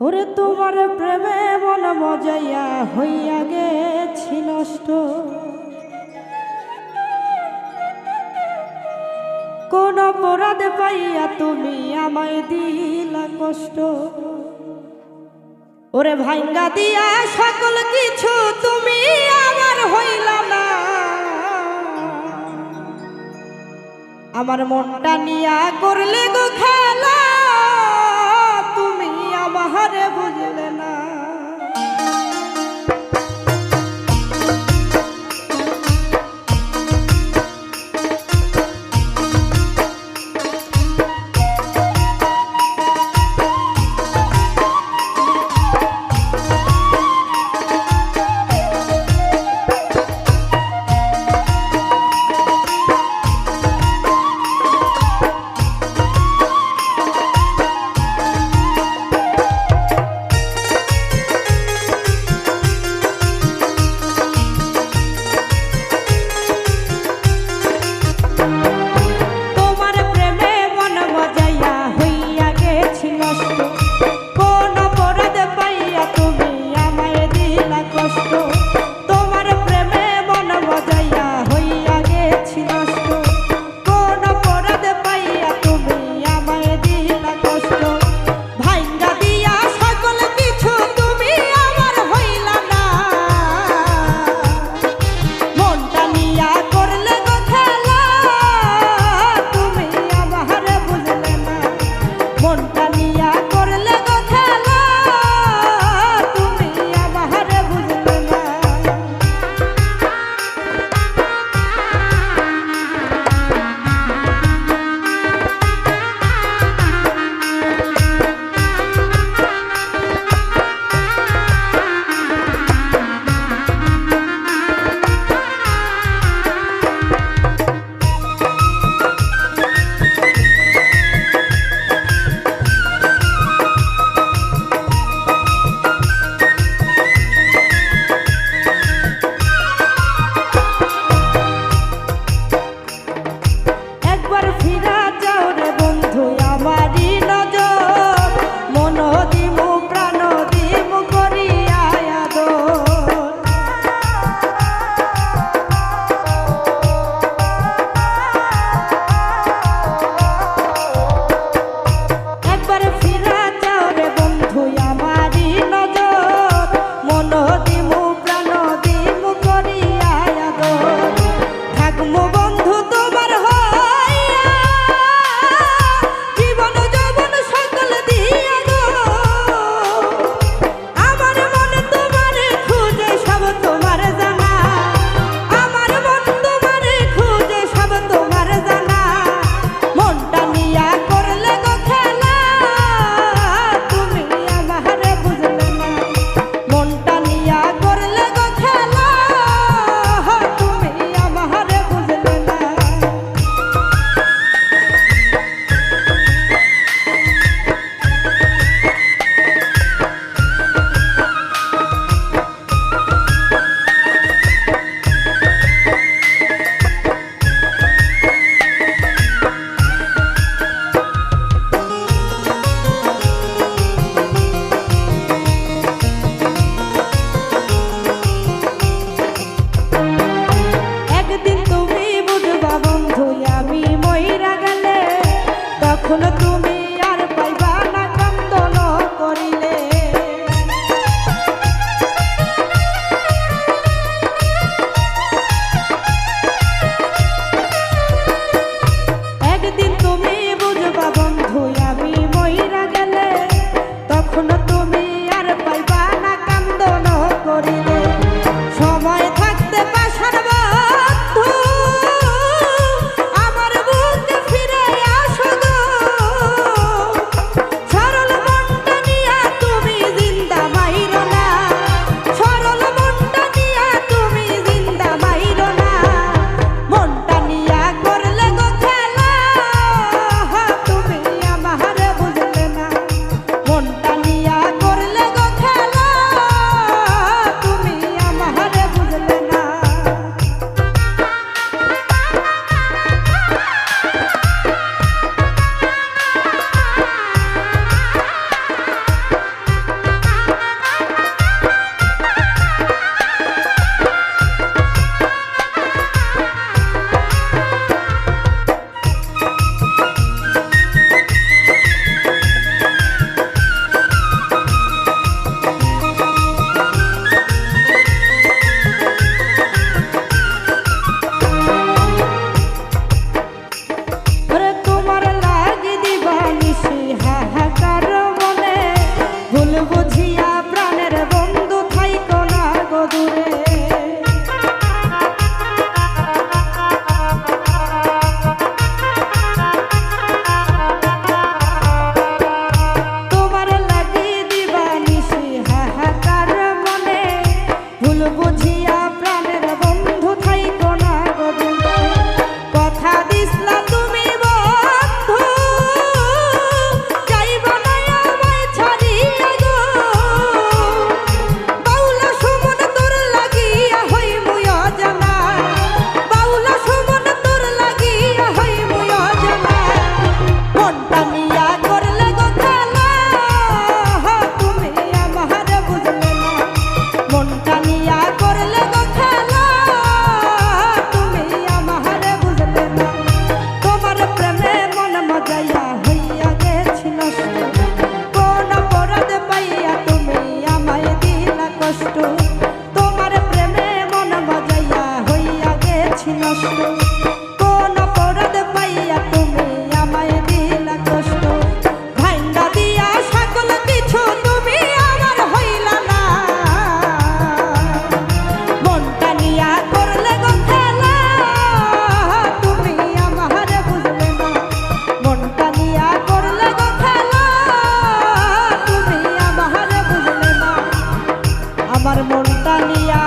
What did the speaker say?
ওরে তোমার প্রেমে মন মজাইয়া হইয়া গেছি নষ্ট, কোন অপরাধ পাইয়া তুমি আমায় দিলা কষ্ট। ওরে ভাঙ্গা দিয়া সকল কিছু তুমি আমার হইলা না, আমার মনটা নিয়া করলে গো খেলা, তুমি আমারে বুঝলে না। মনটা নিয়া ভুল বুঝিয়া প্রাণের বন্ধু থাইকো না গো দূরে। তোমার লাগি দিবানিশি হাহাকার মনে, ভুল বুঝিয়া প্রাণের বন্ধু থাইকো না গো দূরে। কথা দিসলা তুমি বন্ধু, যাইব না আমায় ছাড়িয়া গো। বাউলা সুমন তোর লাগিয়া হইমু অজানা, বাউলা সুমন তোর লাগিয়া হইমু অজানা। মনটা নিয়া করলে গো খেলা, তুমি আমার বুঝলে না। মনটা নিয়া করলে গো খেলা, তুমি আমার বুঝলে না। তোমার প্রেমে মন মজাইয়া হইয়া গেছি নষ্ট, কোন অপরাধ পাইয়া তুমি আমায় দিলা কষ্ট। তোমার প্রেমে মন মজাইয়া হইয়া গেছি নষ্ট, কোন অপরাধ পাইয়া তুমি আমায় দিলা কষ্ট। ভাঙ্গা দিয়া সকল কিছু তুমি আমার হইলা না, মনটা নিয়া করলে গো খেলা, তুমি আমার বুঝলে না। মনটা নিয়া করলে গো খেলা, তুমি আমার বুঝলে না। আমার মনটা নিয়া